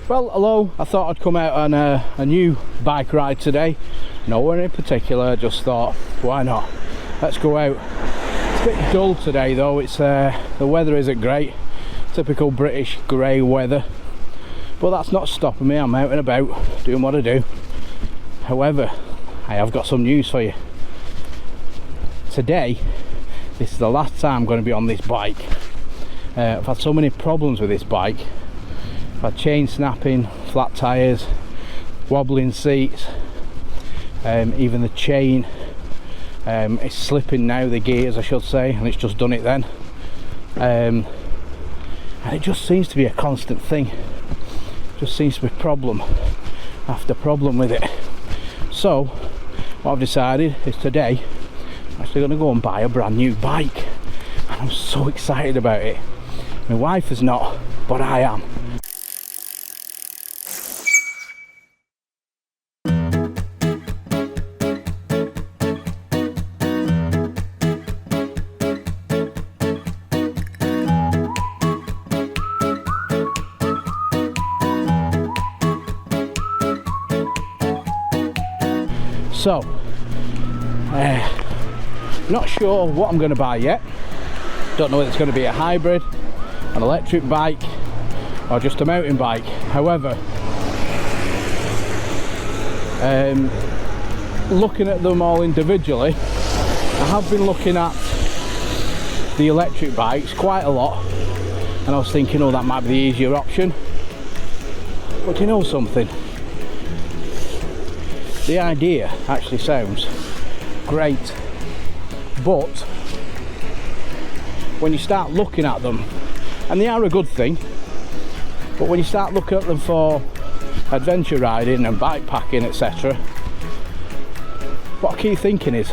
Well, hello, I thought I'd come out on a new bike ride today. Nowhere in particular, just thought, why not? Let's go out. It's a bit dull today though, it's the weather isn't great. Typical British grey weather. But that's not stopping me, I'm out and about, doing what I do. However, I have got some news for you. Today, this is the last time I'm going to be on this bike. I've had so many problems with this bike. I've had chain snapping, flat tyres, wobbling seats, even the chain is slipping now, the gears I should say, and it's just done it then. And it just seems to be a constant thing. Just seems to be problem after problem with it. So what I've decided is today I'm actually going to go and buy a brand new bike, and I'm so excited about it. My wife is not, but I am. So, not sure what I'm going to buy yet. Don't know whether it's going to be a hybrid, an electric bike, or just a mountain bike. However, looking at them all individually, I have been looking at the electric bikes quite a lot, and I was thinking, oh, that might be the easier option. But you know something? The idea actually sounds great, but when you start looking at them, and they are a good thing, but when you start looking at them for adventure riding and bike packing, etc., what I keep thinking is,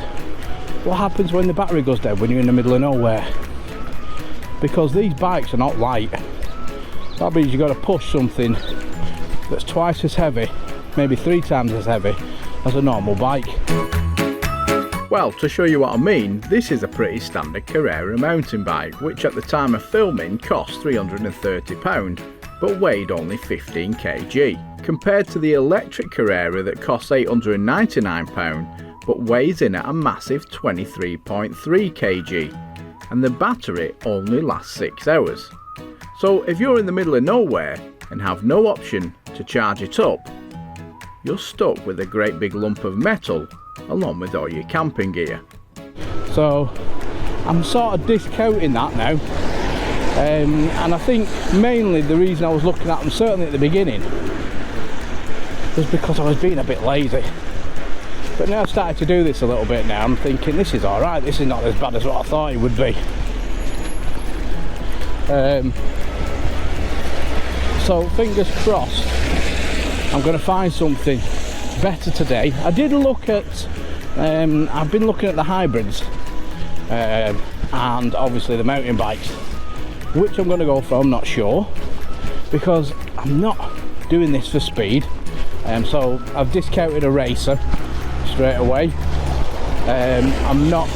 what happens when the battery goes dead when you're in the middle of nowhere? Because these bikes are not light. That means you've got to push something that's twice as heavy, maybe 3 times as heavy as a normal bike. Well, to show you what I mean, this is a pretty standard Carrera mountain bike, which at the time of filming cost £330, but weighed only 15 kg, compared to the electric Carrera that costs £899, but weighs in at a massive 23.3 kg, and the battery only lasts 6 hours. So if you're in the middle of nowhere and have no option to charge it up, you're stuck with a great big lump of metal along with all your camping gear. So I'm sort of discounting that now, and I think mainly the reason I was looking at them certainly at the beginning was because I was being a bit lazy. But now I've started to do this a little bit now, I'm thinking this is alright, this is not as bad as what I thought it would be. So fingers crossed I'm going to find something better today. I did look at, I've been looking at the hybrids and obviously the mountain bikes. Which I'm going to go for, I'm not sure, because I'm not doing this for speed. So I've discounted a racer straight away. I'm not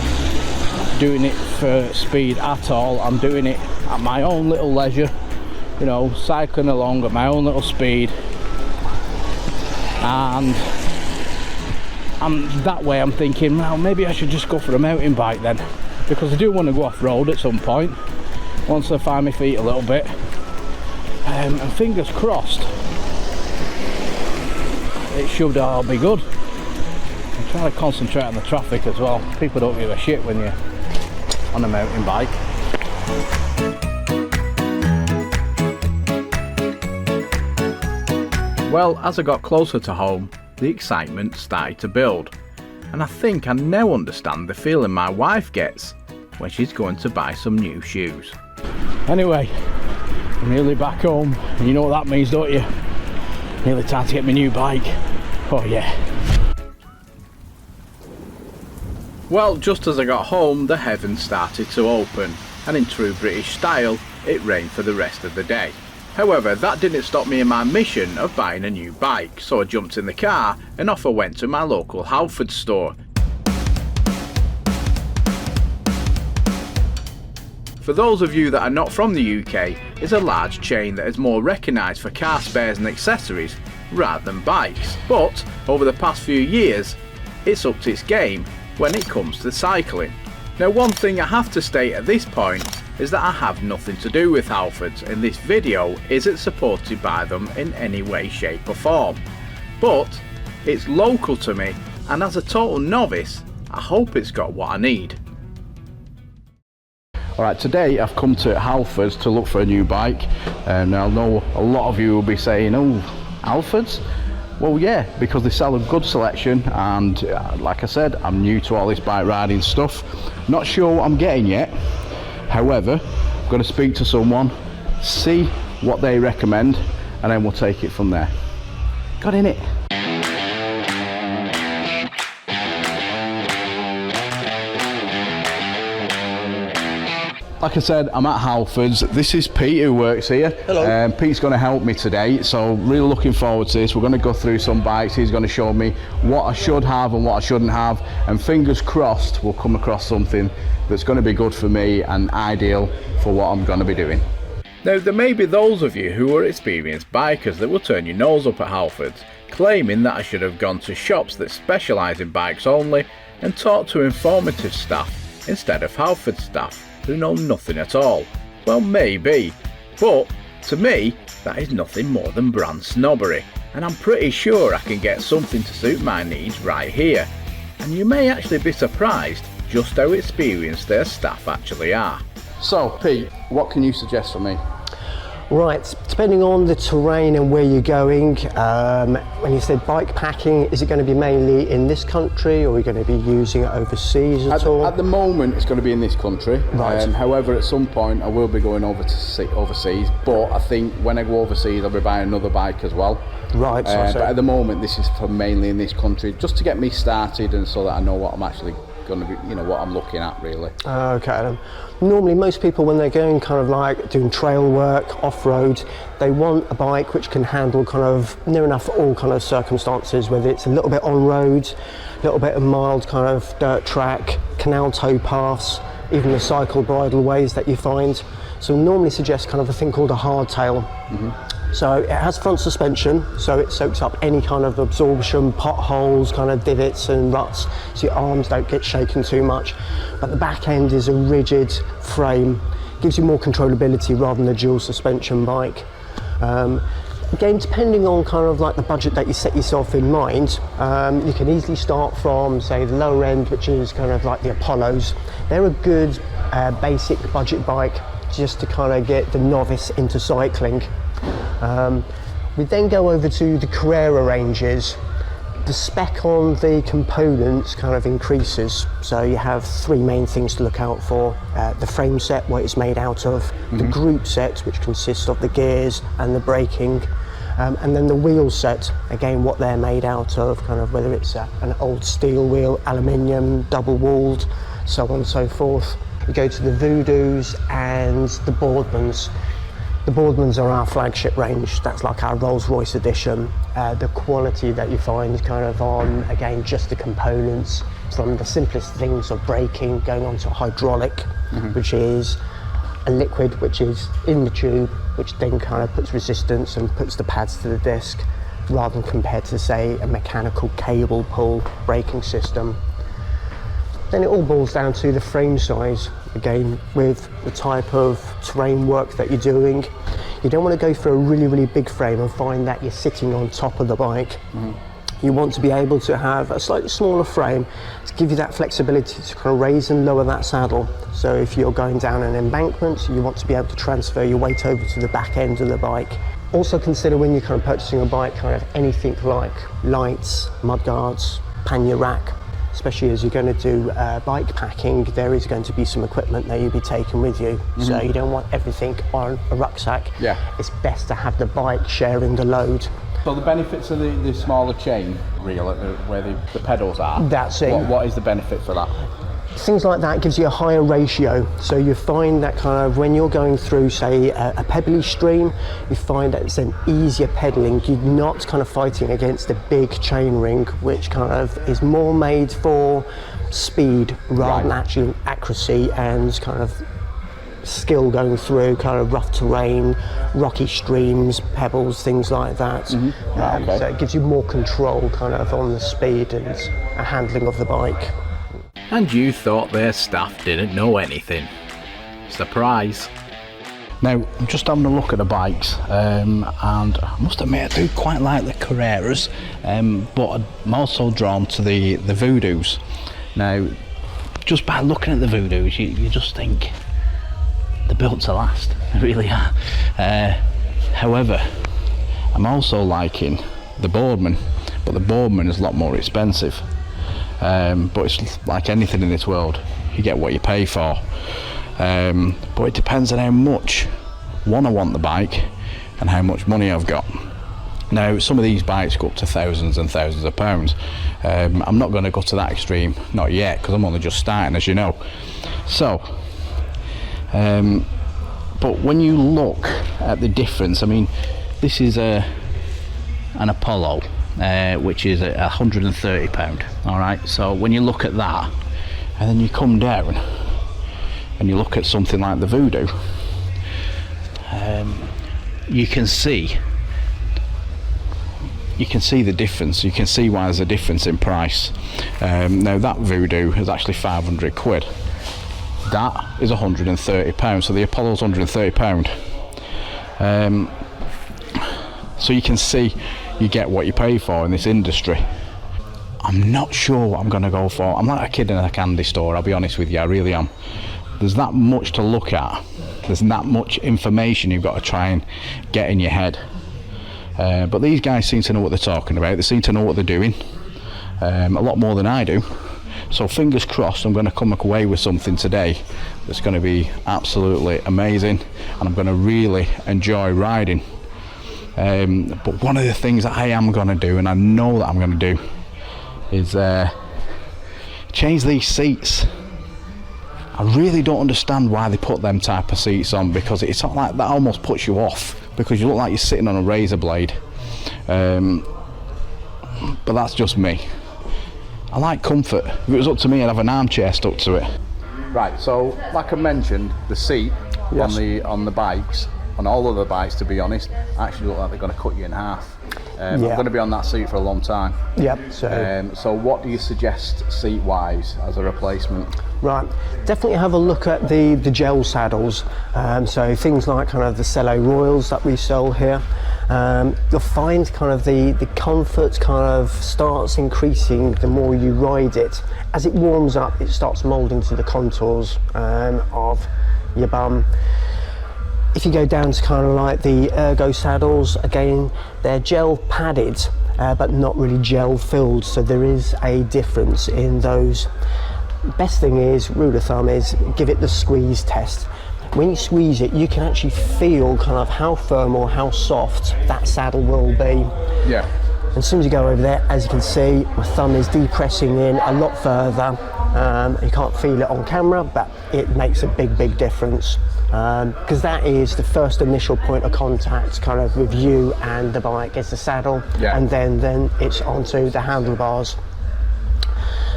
doing it for speed at all. I'm doing it at my own little leisure, you know, cycling along at my own little speed. And that way I'm thinking, well, maybe I should just go for a mountain bike then, because I do want to go off-road at some point once I find my feet a little bit, and fingers crossed it should all be good. I'm trying to concentrate on the traffic as well. People don't give a shit when you're on a mountain bike. Well, as I got closer to home, the excitement started to build, and I think I now understand the feeling my wife gets when she's going to buy some new shoes. Anyway, I'm nearly back home, and you know what that means, don't you? Nearly time to get my new bike. Oh yeah. Well, just as I got home, the heavens started to open, and in true British style, it rained for the rest of the day. However, that didn't stop me in my mission of buying a new bike, so I jumped in the car and off I went to my local Halford store. For those of you that are not from the UK, is a large chain that is more recognised for car spares and accessories rather than bikes, but over the past few years it's upped its game when it comes to cycling. Now, one thing I have to state at this point is that I have nothing to do with Halfords, and this video isn't supported by them in any way, shape or form, but it's local to me, and as a total novice I hope it's got what I need. Alright, today I've come to Halfords to look for a new bike, and I know a lot of you will be saying, oh, Halfords? Well, yeah, because they sell a good selection, and like I said, I'm new to all this bike riding stuff, not sure what I'm getting yet. However, I'm going to speak to someone, see what they recommend, and then we'll take it from there. Got in it. Like I said, I'm at Halfords. This is Pete who works here. Hello. Pete's going to help me today, so really looking forward to this. We're going to go through some bikes. He's going to show me what I should have and what I shouldn't have, and fingers crossed we'll come across something that's going to be good for me and ideal for what I'm going to be doing. Now, there may be those of you who are experienced bikers that will turn your nose up at Halfords, claiming that I should have gone to shops that specialise in bikes only and talked to informative staff instead of Halfords staff who know nothing at all. Well, maybe, but to me that is nothing more than brand snobbery, and I'm pretty sure I can get something to suit my needs right here, and you may actually be surprised just how experienced their staff actually are. So Pete, what can you suggest for me? Right, depending on the terrain and where you're going, when you said bike packing, is it going to be mainly in this country, or are you going to be using it overseas at all? At the moment it's going to be in this country, right. However, at some point I will be going over to overseas, but I think when I go overseas I'll be buying another bike as well. Right. But at the moment this is for mainly in this country, just to get me started and so that I know what I'm actually going to be, you know, what I'm looking at really. Okay then. Normally most people, when they're going kind of like doing trail work, off-road, they want a bike which can handle kind of near enough all kind of circumstances, whether it's a little bit on road, a little bit of mild kind of dirt track, canal tow paths, even the cycle bridle ways that you find. So we normally suggest kind of a thing called a hardtail. So it has front suspension, so it soaks up any kind of absorption, potholes, kind of divots and ruts, so your arms don't get shaken too much. But the back end is a rigid frame, gives you more controllability rather than a dual suspension bike. Again, depending on kind of like the budget that you set yourself in mind, you can easily start from, say, the lower end, which is kind of like the Apollos. They're a good basic budget bike just to kind of get the novice into cycling. We then go over to the Carrera ranges. The spec on the components kind of increases, so you have three main things to look out for. The frame set, what it's made out of, the group set, which consists of the gears and the braking, and then the wheel set, again what they're made out of, kind of whether it's an old steel wheel, aluminium, double walled, so on and so forth. We go to the Voodoos and the Boardmans. The Boardmans are our flagship range. That's like our Rolls-Royce edition. The quality that you find kind of on, again, just the components, from the simplest things of braking going on to hydraulic, which is a liquid which is in the tube, which then kind of puts resistance and puts the pads to the disc, rather than compared to, say, a mechanical cable pull braking system. Then it all boils down to the frame size. Again, with the type of terrain work that you're doing, you don't want to go for a really, really big frame and find that you're sitting on top of the bike. You want to be able to have a slightly smaller frame to give you that flexibility to kind of raise and lower that saddle. So if you're going down an embankment, you want to be able to transfer your weight over to the back end of the bike. Also consider when you're kind of purchasing a bike, kind of anything like lights, mudguards, pannier rack. Especially as you're going to do bike packing, there is going to be some equipment that you'll be taking with you. So you don't want everything on a rucksack. It's best to have the bike sharing the load. So the benefits of the smaller chain reel, where the pedals are, that's it. What is the benefit for that? Things like that gives you a higher ratio, so you find that kind of when you're going through, say, a pebbly stream, you find that it's an easier pedalling. You're not kind of fighting against a big chain ring, which kind of is more made for speed rather than actual accuracy and kind of skill going through kind of rough terrain, rocky streams, pebbles, things like that. Okay. So it gives you more control kind of on the speed and handling of the bike. And you thought their staff didn't know anything. Surprise. Now, I'm just having a look at the bikes, and I must admit I do quite like the Carreras, but I'm also drawn to the Voodoos. Now, just by looking at the Voodoos, you just think they're built to last, they really are. However, I'm also liking the Boardman, but the Boardman is a lot more expensive. But it's like anything in this world, you get what you pay for. But it depends on how much I want the bike and how much money I've got. Now, some of these bikes go up to thousands and thousands of pounds. I'm not going to go to that extreme, not yet, because I'm only just starting, as you know. So, but when you look at the difference, I mean, this is an Apollo, which is £130. All right. So when you look at that, and then you come down and you look at something like the Voodoo, you can see the difference. You can see why there's a difference in price. Now that Voodoo is actually 500 quid. That is £130. So the Apollo's £130. So you can see you get what you pay for in this industry. I'm not sure what I'm going to go for. I'm like a kid in a candy store, I'll be honest with you, I really am. There's that much to look at. There's that much information you've got to try and get in your head. But these guys seem to know what they're talking about. They seem to know what they're doing. A lot more than I do. So fingers crossed I'm going to come away with something today that's going to be absolutely amazing, and I'm going to really enjoy riding. But one of the things that I am going to do, and I know that I'm going to do, is change these seats. I really don't understand why they put them type of seats on, because it's not like that almost puts you off, because you look like you're sitting on a razor blade. But that's just me. I like comfort. If it was up to me, I'd have an armchair stuck to it. Right, so like I mentioned, the seat on the bikes, on all of the bikes, to be honest, actually look like they're going to cut you in half. I'm going to be on that seat for a long time. Yep. So what do you suggest seat-wise as a replacement? Right, definitely have a look at the gel saddles. So things like kind of the Cello Royals that we sell here. You'll find kind of the comfort kind of starts increasing the more you ride it. As it warms up, it starts moulding to the contours of your bum. If you go down to kind of like the Ergo saddles, again, they're gel padded, but not really gel filled, so there is a difference in those. Best thing is, rule of thumb is, give it the squeeze test. When you squeeze it, you can actually feel kind of how firm or how soft that saddle will be. Yeah. And as soon as you go over there, as you can see, my thumb is depressing in a lot further. You can't feel it on camera, but it makes a big difference. Because that is the first initial point of contact kind of with you and the bike, is the saddle, and then it's onto the handlebars.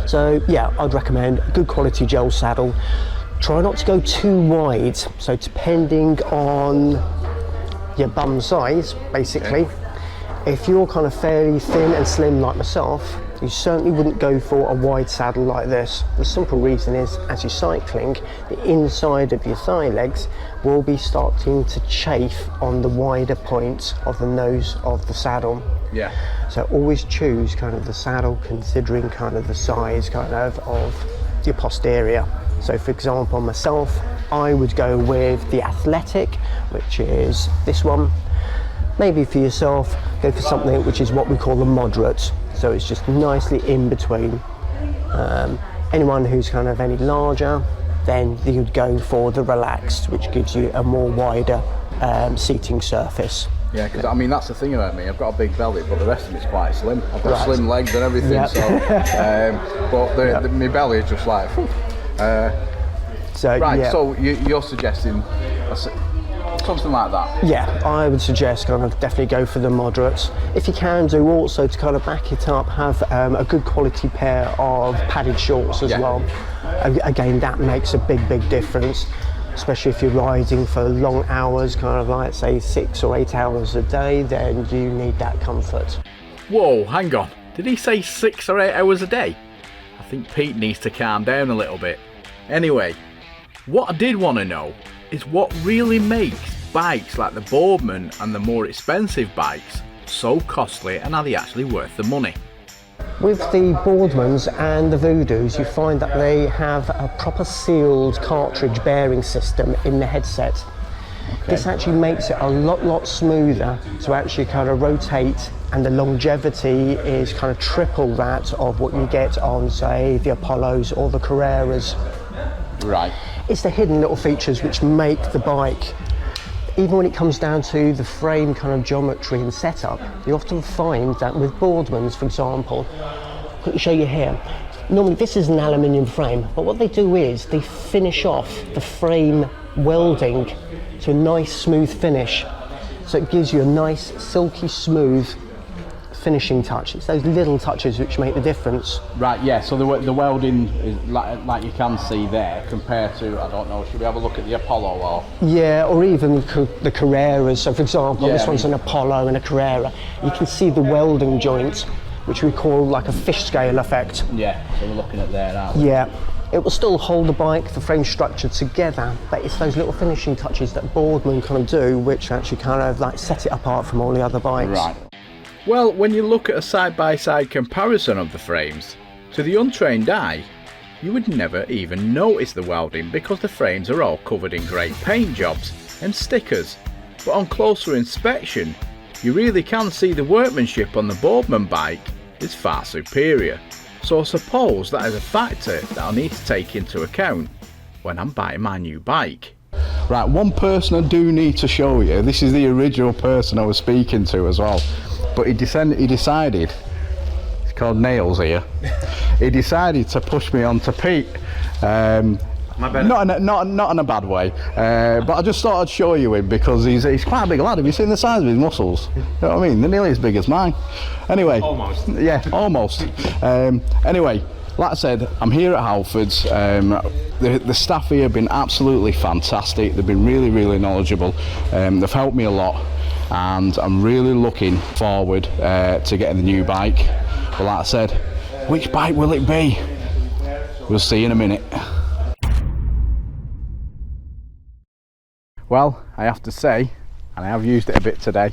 So yeah, I'd recommend a good quality gel saddle. Try not to go too wide, so depending on your bum size, basically. If you're kind of fairly thin and slim like myself, you certainly wouldn't go for a wide saddle like this. The simple reason is, as you're cycling, the inside of your thigh legs will be starting to chafe on the wider point of the nose of the saddle. Yeah. So always choose kind of the saddle considering kind of the size kind of your posterior. So for example, myself, I would go with the Athletic, which is this one. Maybe for yourself, go for something which is what we call the moderate. So it's just nicely in between. Anyone who's kind of any larger, then you'd go for the Relaxed, which gives you a more wider seating surface. Yeah, because I mean, that's the thing about me. I've got a big belly, but the rest of it's quite slim. I've got slim legs and everything, so but my belly is just like. So you're suggesting something like that? Yeah, I would suggest kind of definitely go for the moderates. If you can do also, to kind of back it up, have a good quality pair of padded shorts as well. Again, that makes a big difference. especially if you're riding for long hours, kind of like say 6 or 8 hours a day, then you need that comfort. Whoa, hang on. Did he say 6 or 8 hours a day? I think Pete needs to calm down a little bit. Anyway, what I did want to know is what really makes bikes like the Boardman and the more expensive bikes so costly, and are they actually worth the money? With the Boardmans and the Voodoos, you find that they have a proper sealed cartridge bearing system in the headset. Okay. This actually makes it a lot smoother to actually kind of rotate, and the longevity is kind of triple that of what you get on, say, the Apollos or the Carreras. Right. It's the hidden little features which make the bike, even when it comes down to the frame kind of geometry and setup, you often find that with Boardmans, for example, let me show you here. Normally this is an aluminium frame, but what they do is they finish off the frame welding to a nice smooth finish. So it gives you a nice silky smooth finishing touch. It's those little touches which make the difference. Right, yeah, so the welding is like you can see there compared to, I don't know, should we have a look at the Apollo or? Yeah, or even the Carreras. So for example, this one's an Apollo and a Carrera. You can see the welding joint, which we call like a fish scale effect. Yeah, so we're looking at there, aren't we? Yeah. It will still hold the bike, the frame structure together, but it's those little finishing touches that Boardman kind of do, which actually kind of like set it apart from all the other bikes. Right. Well, when you look at a side-by-side comparison of the frames, to the untrained eye, you would never even notice the welding because the frames are all covered in great paint jobs and stickers. But on closer inspection, you really can see the workmanship on the Boardman bike is far superior. So I suppose that is a factor that I'll need to take into account when I'm buying my new bike. Right, one person I do need to show you, this is the original person I was speaking to as well. But he decided, it's called Nails here, he decided to push me on to Pete. Not in a bad way, but I just thought I'd show you him because he's quite a big lad. Have you seen the size of his muscles? You know what I mean? They're nearly as big as mine. Anyway. Almost. Yeah, almost. Anyway, like I said, I'm here at Halfords. The staff here have been absolutely fantastic. They've been really knowledgeable. They've helped me a lot. And I'm really looking forward to getting the new bike. But like I said, which bike will it be? We'll see in a minute. Well, I have to say, and I have used it a bit today,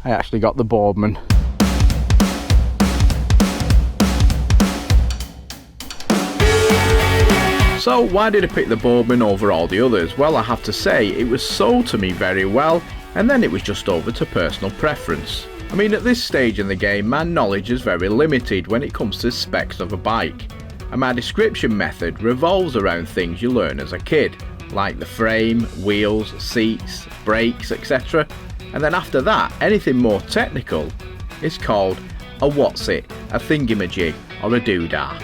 I actually got the Boardman. So why did I pick the Boardman over all the others? Well, I have to say it was sold to me very well, and then it was just over to personal preference. I mean, at this stage in the game, my knowledge is very limited when it comes to specs of a bike, and my description method revolves around things you learn as a kid, like the frame, wheels, seats, brakes, etc. And then after that, anything more technical is called a what's it, a thingamajig, or a doodah.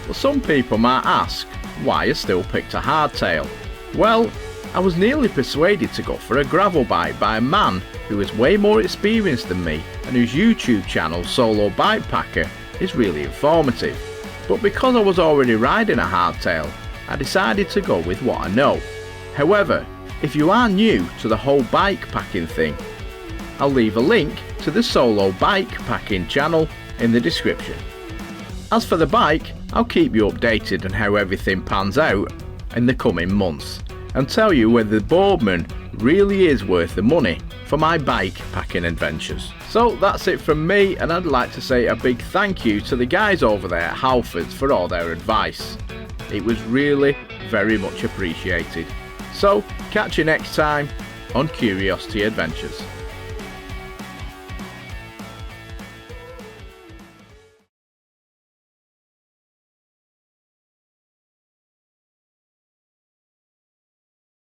Well, some people might ask, why I still picked a hardtail? Well, I was nearly persuaded to go for a gravel bike by a man who is way more experienced than me and whose YouTube channel, Solo Bikepacker, is really informative. But because I was already riding a hardtail, I decided to go with what I know. However, if you are new to the whole bike packing thing, I'll leave a link to the Solo Bikepacking channel in the description. As for the bike, I'll keep you updated on how everything pans out in the coming months and tell you whether the Boardman really is worth the money for my bike packing adventures. So that's it from me, and I'd like to say a big thank you to the guys over there at Halfords for all their advice. It was really very much appreciated. So catch you next time on Curiosity Adventures.